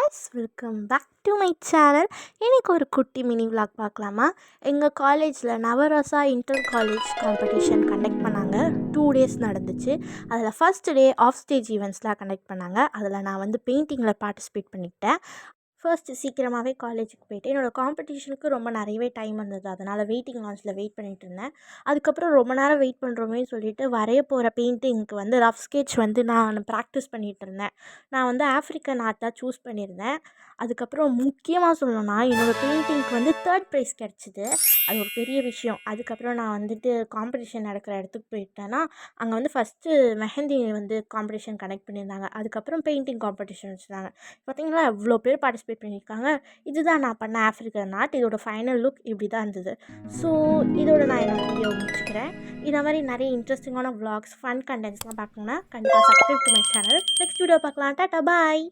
Guys, welcome back to my channel. இன்றைக்கி ஒரு குட்டி மினி விளாக் பார்க்கலாமா? எங்கள் காலேஜில் Navarasa inter college competition conduct பண்ணாங்க. 2 டேஸ் நடந்துச்சு. அதில் ஃபஸ்ட் டே ஆஃப் ஸ்டேஜ் ஈவெண்ட்ஸ்லாம் கண்டக்ட் பண்ணாங்க. அதில் நான் வந்து பெயிண்டிங்கில் பார்ட்டிசிபேட் பண்ணிக்கிட்டேன். ஃபர்ஸ்ட்டு சீக்கிரமாகவே காலேஜுக்கு போய்ட்டு என்னோடய காம்படிஷனுக்கு ரொம்ப நிறையவே டைம் இருந்தது. அதனால் வெயிட்டிங் லான்ச்சில் வெயிட் பண்ணிகிட்டு இருந்தேன். அதுக்கப்புறம் ரொம்ப நேரம் வெயிட் பண்ணுறோமே சொல்லிட்டு வரைய போகிற பெயிண்டிங்க்கு வந்து ரஃப் ஸ்கெட்ச் வந்து நான் ப்ராக்டிஸ் பண்ணிகிட்டு இருந்தேன். நான் வந்து ஆஃப்ரிக்கன் ஆர்ட் தான் சூஸ் பண்ணியிருந்தேன். அதுக்கப்புறம் முக்கியமாக சொல்லணும்னா என்னோடய பெயிண்டிங்க்கு வந்து 3rd ப்ரைஸ் கிடச்சிது. அது ஒரு பெரிய விஷயம். அதுக்கப்புறம் நான் வந்துட்டு காம்படிஷன் நடக்கிற இடத்துக்கு போயிட்டேன்னா, அங்கே வந்து ஃபஸ்ட்டு மெஹந்தி வந்து காம்படிஷன் கண்டக்ட் பண்ணியிருந்தாங்க. அதுக்கப்புறம் பெயிண்டிங் காம்படிஷன் வச்சுருந்தாங்க. பார்த்தீங்களா, எவ்வளோ பேர் பார்ட்டிசிபேட் பண்ணியிருக்காங்க. இதுதான் நான் பண்ண ஆஃப்ரிக்கன் ஆர்ட். இதோட ஃபைனல் லுக் இப்படி தான் இருந்தது. ஸோ இதோட நான் என்னோடய வீடியோ முடிச்சுக்கிறேன். இந்த மாதிரி நிறைய இன்ட்ரெஸ்டிங்கான விளாக்ஸ், ஃபன் கண்டென்ட்ஸ்லாம் பார்க்கணுன்னா கண்டிப்பாக subscribe to my channel. Next video பார்க்கலாம். டாட்டா, பாய்.